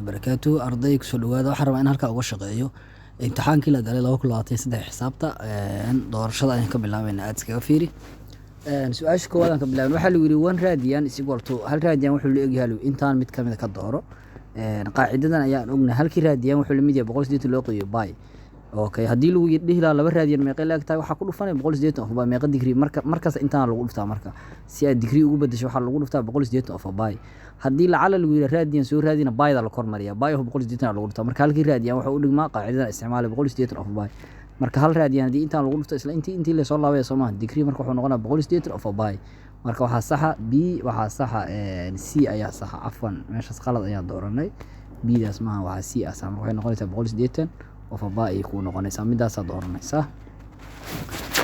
barakaatu arday ku soo dhawaada waxaan rabaa in halkaa uga shaqeeyo imtixaankii la galay 2023 xisaabta doorashada ayaan ka bilaabayna aad iskaga fiiri su-aasha koowaad aan ka bilaabay waxaa lagu yiri 1 radian is equal to hal radian wuxuu la egyahay intaan mid kamid ka dooro qaacidadan ayaan ognahay halkii radian wuxuu la mid yahay 180 loo qeybiyo by okay haddii lagu dhihi lahaa laba radian meeqa la egtahay waxaa ku dhufanay 180 of by meeqa degree markaas intaan lagu dhuftaa marka si aad degree ugu bedesho waxaa lagu dhuftaa 180 of by haddii lacala lagu yiri radian soo raadina bayda la kormariya by of 180 lagu dhuftaa marka halkii radian waxa uu dhigmaa qaacidadan isticmaalay 180 of by marka hal radian haddii intaan lagu dhufto isla intii la soo laabay Soomaa degree marka wuxuu noqonaa 180 of by marka waxaa saxa b waxaa saxa c ayaa saxa afwan meeshaas qalad ayaa dooranay b daas ma waxa c ah marka waxay noqonaysaa 180 of by ay ku noqonaysaa midaas aad dooranaysaa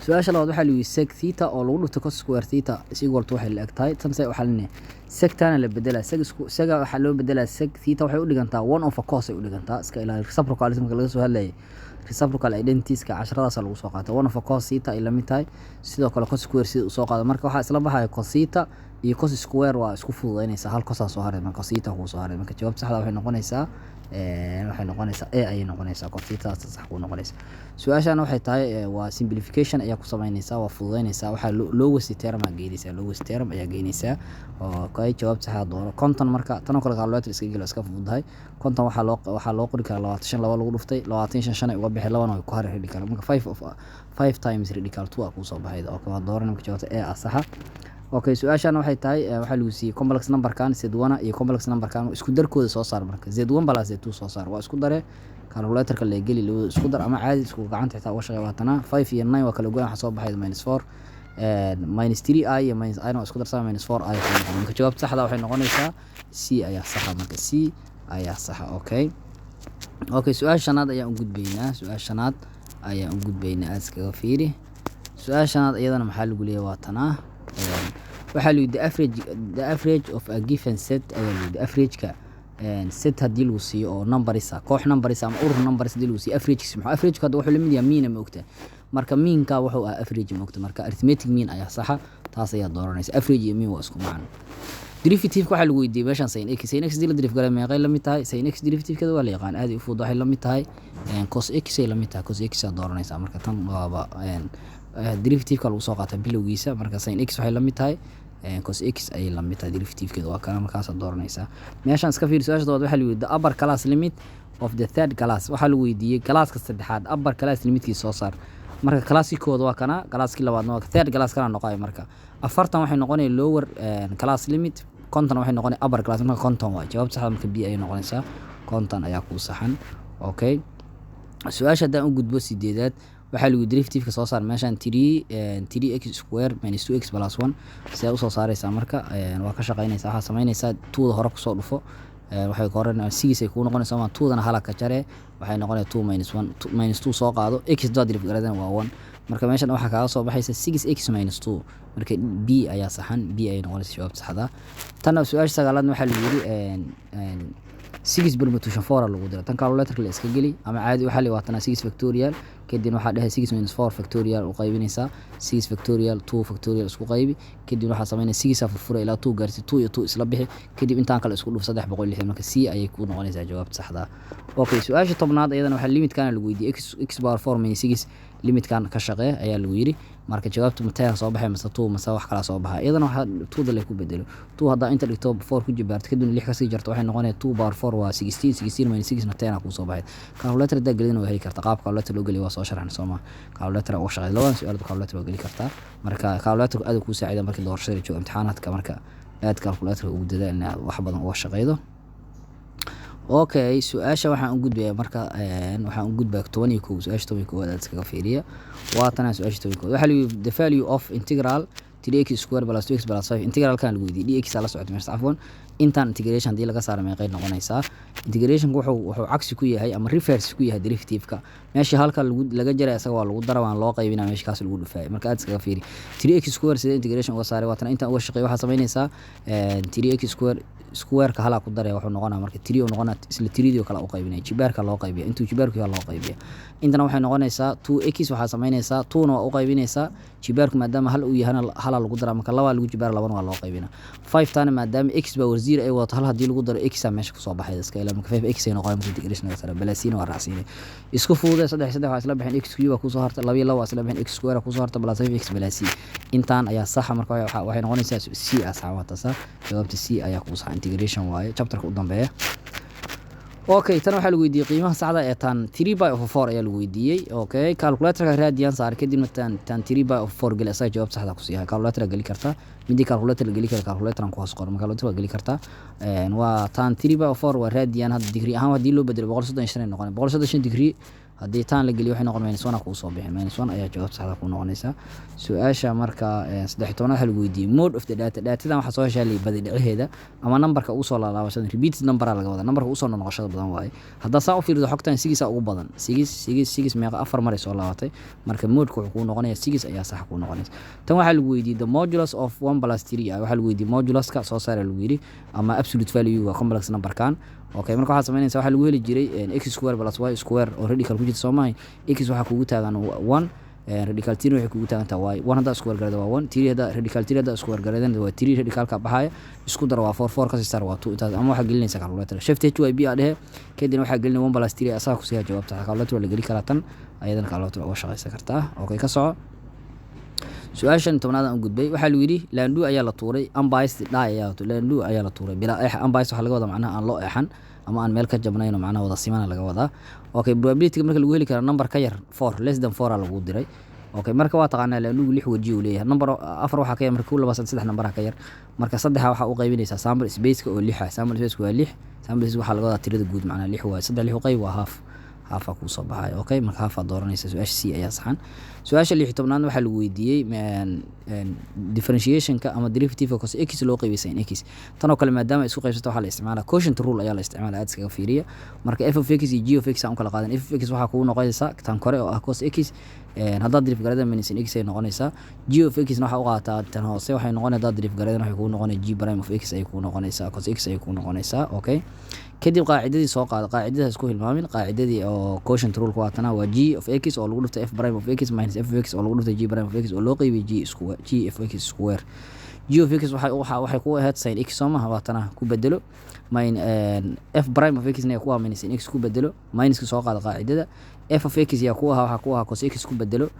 su'aasha labaad waxa la yiri sec theta oo lagu dhufto cos square theta is equal to waxa la egtahay tan say waxa leenahay sec tan la bedela sega waxa loo bedelaa sec theta waxay u dhigantaa 1 of a cos ay u dhigantaa iska ilaali reciprocal marka laga soo hadlayay reciprocal identities ka 10daas lagu soo qaato 1 of a cos theta ay la mid tahay sidoo kale cos square sida soo qaado marka waxa isla baxay cos theta iyo cos square waa isku fududeynaysa hal cos soo haray marka theta ku soo haray marka jawaab saxda waxay noqonaysaa a ay noqonaysaa cos theta sax ku noqonaysaa su'aashan waxay tahay waa simplification ayaa ku sameynaysaa waa fududeynaysaa waxa lowest term ayaa geynaysaa lowest term ayaa geynaysaa oo kay jawaab sax dooro konton marka tan oo kale calculator iska gelo iska fududahay konton waxa loo qori karaa 25 lagu dhuftay 25 ay uga bixi labana way ku haray radical marka 5 times radical 2 ku soo baxay oo ka dooran marka jawaabta a saxa okay su'aashan waxay tahay waxa lagu siiyay complex number kan z1 iyo complex number kan isku darkooda soo saar marka z1 plus z2 soo saar waa isku dare calculator ka la geli loo isku dar ama caadi isku gacanta xitaa uga shaqeeyo waatana 5 iyo 9 waa kala go'an waxa soo baxay -4 -3i iyo -i isku darsan -4i marka jawaab saxda waxay noqonaysaa c ayaa saxa marka c ayaa saxa okay su'aashanaad ayaan u gudbaynaa aad iskaga fiiri su'aashanaad iyadana maxaa lagu leeyahay waatana waxa la yiri the average of a given set the average ka set hadii lagu siiyo oo numbers koox numbers ama urur numbers hadii lagu siiyo average ka wuxuu la mid yahay mean ma ogta marka mean ka wuxuu ah average ma ogta marka arithmetic mean ayaa saxa taas ayaa dooranaysa average iyo mean waa isku macno derivative waxa lagu weydiiyay meeshan sin x dil derivative kale meeqay la mid tahay sin x derivative kada waa la yaqaan aad u fudud waxay la mid tahay cos x ay la mid tahay cos x aad dooranaysa marka tan waaba derivative ka lagu soo qaatay bilowgiisa marka sin x waxay la mid tahay cos x ay la mid tahay derivative keedu waa kana markaas aad dooranaysa meeshan iska fiir su'aasha dood waxa la yiri the upper class limit of the third class waxa lagu weydiiyay classka saddexaad upper class limitkiisa soo saar marka classkooda waa kana classki labaadna waa third class kana noqoy marka afartan waxay noqonay lower class limit konton waxay noqonay upper class marka konton waa jawaab sax marka b ay noqonaysaa konton ayaa ku saxan okay su'aasha hadaan u gudbo sideedaad waxa lagu derivative ka soo saar meeshan 3x square minus 2x plus 1 si ay u soo saaraysaa marka waa ka shaqeynaysaa waxa sameynaysaa 2 hore ku soo dhufo waxay qoranaysaa 6 ay ku noqonaysaa ma 2 dana halka jare waxay noqonaysaa 2 minus 1 minus 2 soo qaado x dot derivative garadan waa 1 marka meeshan waxa kaaga soo baxaysa 6x minus 2 marka b ayaa saxan b ay noqonaysaa jawaab saxda tan su'aasha sagaalaad waxa lagu yiri 6 permutation 4 lagu diro tan calculator la iska gali ama caadi waxa la waatana 6 factorial kadib waxa dhahay 6 minus 4 factorial u qaybinaysa 6 factorial 2 factorial isku qaybi kadib waxa sameynaysa 6 furfura ilaa 2 gaarsi 2 iyo 2 isla bixi kadib intaan kale isku dhuf 360 marka c ayay ku noqonaysaa jawaab saxda okay su'aasha tobnaad iyadana waxa limit kan lagu weydiiyay x bar 4 minus 6 limit kan ka shaqee ayaa lagu yiri marka jawaabtu matay soo baxay mase 2 mase wax kala soo baxay iyadana waxa 2 la ku bedelo 2 hadda inta dhigto 4 ku jibaarto kadib 6 ka sii jarto waxay noqonaysaa 2 bar 4 waa 16 minus 6 matay ku soo baxay calculator da galin waa heli kartaa qaabka calculator loo galiyo waa soo sharaxna Soomaa calculator oo shaqeeyo labadan su'aal calculator oo gali kartaa marka calculator aad ku saacida markii doorashada joog imtixaanaadka marka aad calculator ugu dadaal inaad wax badan uga shaqeeydo okay su'aasha waxaan u gudbayaa marka waxaan u gudbaa 12 su'aasha 12 aad iskaga fiiriya waa tan su'aasha 12 waxa la the value of integral 3x square plus 2x plus 5 integral kan lagu weydiiyay dx la socdo meesha afwan intaan integration hadii laga saaro meeqay noqonaysaa integration wuxuu cagsi ku yahay ama reverse ku yahay derivative ka meesha halka laga jaray asaga waa lagu darawaan loo qaybinaa meesha kaas lagu dhufay marka aad iskaga fiiri 3x square sida integration uga saaray waatan intaan uga shaqeeyo waxa sameynaysaa 3x square square-ka hala ku daraya wuxuu noqonaa marka 3 oo noqonaa isla 3 kala u qaybinay jibaarka loo qaybiyo intuu jibaarku yahay loo qaybiyo intana waxay noqonaysaa 2x waxa sameynaysaa 2 na waa u qaybinaysaa jibaarku maadaama hal uu yahay hala lagu daro marka laba lagu jibaar labana waa loo qaybinaa 5 tana maadaama x power 0 ay wadato hal hadii lagu daro x meesha ku soo baxay iska ilaa marka 5x ay noqon marka integration sare balaasiina waa raacsiinay isku fuuday 3 waa isla bixin x cube ku soo harta 2 waa isla bixin x square ku soo harta plus 5x balaasi intaan ayaa sax marka waxay noqonaysaa c asxaabta sax jawaabta c ayaa ku sax integration waaye chapterka u dambeeya okay tan waxa lagu weydiiyay qiimaha saxda ee tan 3/4 ayaa lagu weydiiyay okay calculator-ka raadiyan saar kadibna tan 3/4 gal asay jawaab saxda ku siihay calculator gali kartaa midi calculator gali kara calculator ku hoos qor calculator gali kartaa waa tan 3/4 waa raadiyan had degree ahaan hadii loo bedelo 135 noqon 135 degree hadii tan la galiyo waxay noqon -1 ku soo bixin -1 ayaa jawaab saxda ku noqonaysa su'aasha marka 13 waxa lagu weydiiyay mode of the datadan waxa soo heshay badi dhiceeda ama numberka uu soo laalaabashada repeat number laga wada numberka uu soo noqoshada badan waaye hadda saa u fiirido xogtan 6 ugu badan 6 meeqa afar mar soo laabatay marka mode-ku wuxuu noqonayaa 6 ayaa sax ku noqonaysa tan waxa lagu weydiiyay the modulus of 1 + 3 waxa lagu weydiiyay modulus-ka soo saara lagu yiri ama absolute value waa complex number kan okay marka waxa sameynaysa waxa lagu heli jiray x square plus y square oo radical ku jirta Soomaali x waxa kugu taagan 1 radical 3 waxay kugu taagan tahay y 1 hada square garada waa 1 3 hada radical 3 hada square garada waa 3 radical ka baxaya isku dar waa 4 4 ka sii sar waa 2 intaas ama waxa gelinaysa calculator shift h y b adhe kadib waxa gelin 1 + 3 asaa ku sii jawaabta calculator la gali kara tan ayadana calculator oo shaqaysan kartaa okay ka soco su'aashan tobnaad aan gudbay waxa lagu yiri landu ayaa la tuuray unbiased ayaa landu ayaa la tuuray bila unbiased waxa laga wada macnaha aan loo eexan ama aan meel ka jabnayno macnaha wada simana laga wadaa okay probability marka lagu heli karo number ka yar 4 less than 4 lagu diray okay marka waa taqaanaa landu 6 waji uu leeyahay number 4 waxa ka yar marka 3 number ka yar marka 3 waxa uu qaybinaysaa sample space-ka oo 6 sample space-ku waa 6 sample space waxa laga wadaa tirada guud macnaha 6 waa 3 qayb waa half half ku soo baxay okay marka half dooranaysa su'aasha c ayaa saxan su'aasha 16 waxa lagu weydiiyay differentiation-ka ama derivative cos x loo qaybisay in x tan oo kale maadaama isku qaybsato waxa la isticmaalaa quotient rule ayaa la isticmaalaa aad iskaga fiiriya marka f of x iyo g of x aan kala qaadan f of x waxa ku noqonaysa tan kore oo ah cos x hadda derivative garada minus x ay noqonaysa g of x waxa u qaataa tan hoose waxay noqonaysaa derivative garada waxay ku noqonaysaa g prime of x ay ku noqonaysaa cos x ay ku noqonaysaa okay kadib qaacidadii soo qaad qaacidada isku hilmaamin qaacidadii oo quotient rule ku waatana waa g of x oo lagu dhufto f prime of x minus f of x oo lagu dhufto g prime of x oo loo qaybiyay g of x square g of x waxay ku ahayd sin x soo ma waatana ku bedelo min f prime of x na ku minus sin x ku bedelo minus ka soo qaad qaacidada f of x ya ku waxa ku cos x ku bedelo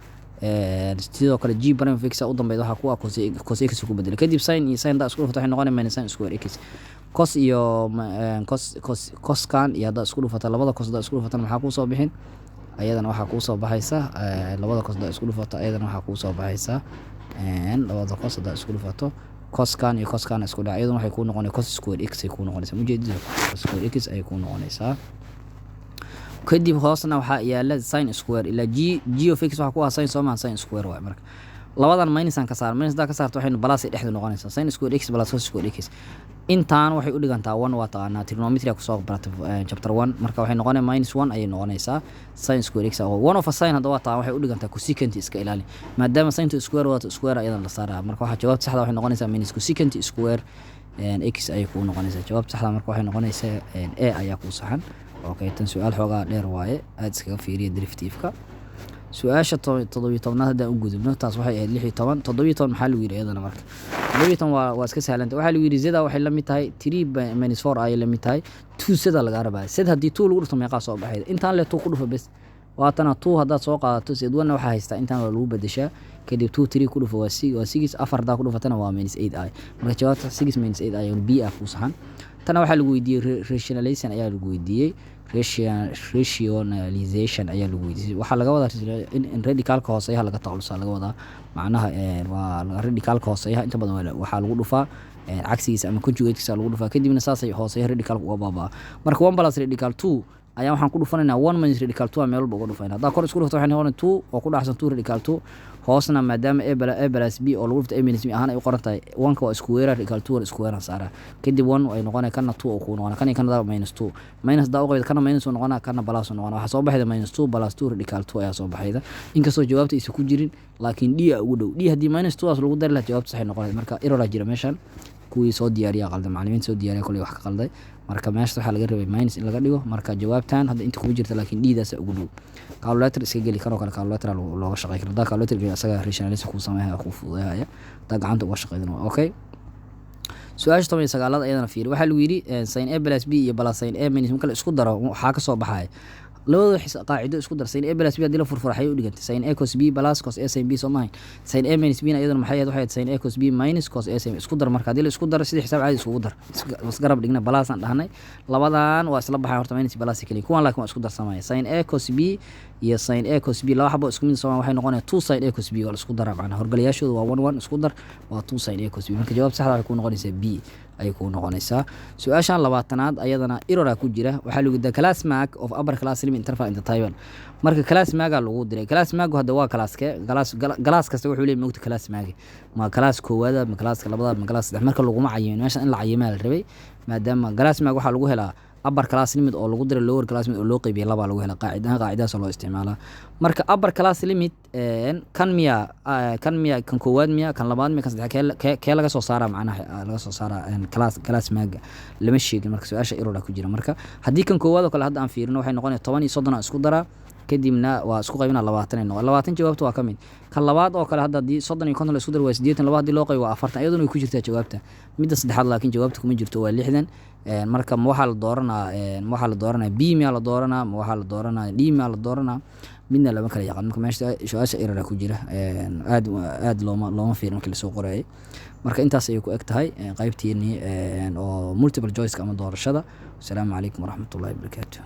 sidoo kale g prime of x u dambeeyo waxa ku cos x ku bedelo kadib sin iyo sin da isku dhufto waxay noqonaysaa minus sin square x cos iyo cos kan iyo hada isku dhufata labada cos da isku dhufata maxaa ku soo bixin ayadana waxa ku soo baxaysa labada cos da isku dhufata ayadana waxa ku soo baxaysa labada cos da isku dhufato cos kan iyo cos kan isku dhac ayadana waxay ku noqonaysaa cos square x ay ku noqonaysaa mujeedada cos square x ay ku noqonaysaa kadib hoosna waxa yaala sin square ila g of x waxa ku ah sin Soomaali sin square waa marka labadan minus aan ka saar minus da ka saarto waxay plus ay dhexdu noqonaysaa sin square x plus cos square x intaan waxay u dhigantaa 1 waa taqaanaa trigonometry ku soo barata chapter 1 marka waxay noqonaysaa -1 ay noqonaysaa sin square x oo 1 of a sin hada waa taa waxay u dhigantaa cosecant iska ilaali maadaama sin square waa square ayadan la saaraa marka waxa jawaabta saxda waxay noqonaysaa minus cosecant square x ay ku noqonaysaa jawaabta saxda marka waxay noqonaysaa a ayaa ku saxan okay tan su'aal xoogaa dheer waaye aad iskaga fiiriyo derivative-ka su'aasha 17 hadda u gudubno taas waxay ahayd 16 17 maxaa lagu yiri iyadana marka 17 waa iska sahlanta waxa lagu yiri zeda waxay la mid tahay 3 - 4 ay la mid tahay 2 sida laga rabaa sida hadii 2 lagu dhufto meeqa soo baxay intaan le 2 ku dhufo bas waatana 2 hadda soo qaadato sidwana waxa haysta intaan lagu bedeshaa kadib 2 3 ku dhufo waa 6 afar da ku dhufatana waa -8 ay marka jawaabta 6 - 8 ay b ah ku saxan tan waxa lagu weydiiyay rationalization ayaa lagu weydiiyay rationalization ayaa lagu weydiiyay waxa laga wadaa in radicalka hooseeyaha laga taqalusa laga wadaa macnaha waa radicalka hooseeyaha inta badan waxa lagu dhufaa cagsigiisa ama conjugatekiisa lagu dhufaa kadibna saasay hooseeyaha radicalka uga baabaa marka 1 plus radical 2 ayaa waxaan ku dhufanaynaa 1 minus radical 2 meel walba uga dhufaynaa hadaa kor isku dhufto waxay noqonaysaa 2 oo ku dhaxsan 2 radical 2 hoosna maadaama a plus b oo lagu dhufto a minus b ahaan ay u qoran tahay 1 ka waa square radical 2 square saara kadib 1 ay noqonay kana 2 oo ku noqonaa kana minus 2 minus da u qaybta kana minus noqonaa kana plus noqonaa waxa soo baxayda -2 plus 2 radical 2 ayaa soo baxayda inkastoo jawaabta aysan ku jirin laakiin d ugu dhow d hadii -2 as lagu dari lahaa jawaabta sax noqonaysa marka error jira meeshan kuwii soo diyaariya qalday macallimiinta soo diyaariya kulli wax ka qalday marka meesha waxa laga rabay minus in laga dhigo marka jawaabtan hadda inta ku jirta laakiin d-daas ugu dhow calculator iska geli karo kale calculator looga shaqeyn karo calculator isaga rationalism ku sameeyaa ku fududeeyaa gacanta uga shaqeynaa okay su-aasha 19 ayadana fiir waxaa lagu yiri sin a plus b iyo plus sin a minus marka la isku daro waxaa ka soo baxay labada qaacido isku dar sin a plus b hadii la furfuraxay u dhigantay sin a cos b plus cos a sin b soo maahan sin a minus b ayadana maxay ahayd sin a cos b minus cos a sin isku dar marka hadii la isku daro sidii xisaab caadi isku dar is garab dhigna plus aan dhahnay labadan waa isla baxay horta minus plus kaliya kuwan laakiin waa isku darsamay sin a cos b iyo sin a cos b laba xabo isku mid soo waxay noqonayaan 2 sin a cos b waa isku dar macna horgalayaashooda waa 1 1 isku dar waa 2 sin a cos b marka jawaab sax ah ku noqonaysa b ay ku noqonaysaa su-aashan 20aad ayadana error ku jira waxa lagu yiraahdaa class mark of upper class limit interval in the table marka class mark lagu diray class mark hadda waa classka class kasta wuxuu leeyahay moogta class mark ma class koowaad ma classka labaad ma class saddex marka lagu macayin meesha in la cayimaa la rabay maadaama class mark waxa lagu helaa upper class limit oo lagu diray lower class limit oo loo qaybiyay laba lagu helaa qaacidaas loo isticmaalaa marka upper class limit kan kan koowaad miya kan labaad miya kan saddex kee laga soo saaraa macnaha laga soo saaraa class maaga lama sheegin marka su-aasha error ku jira marka haddii kan koowaad oo kale hadda aan fiirino waxay noqonaysaa 10 iyo 30 isku daraa kadibna waa isku qaybina 20 jawaabtu waa kamid kan labaad oo kale hadda hadii 30 iyo 50 la isku dar waa 80 labaad hadii loo qaybo waa 40 iyaduna way ku jirtaa jawaabta midda saddexaad laakiin jawaabtu kuma jirto waa 60 marka waxaa la dooranaa b miya la dooranaa waxaa la dooranaa d miya la dooranaa midna lama kala yaqaan marka meesha su-aasha error ku jira aad looma fiirin markii la soo qorayay marka intaas ayay ku eg tahay qaybteennii oo multiple choice ama doorashada. Assalaamu calaykum waraxmatullaahi wabarakaatuh.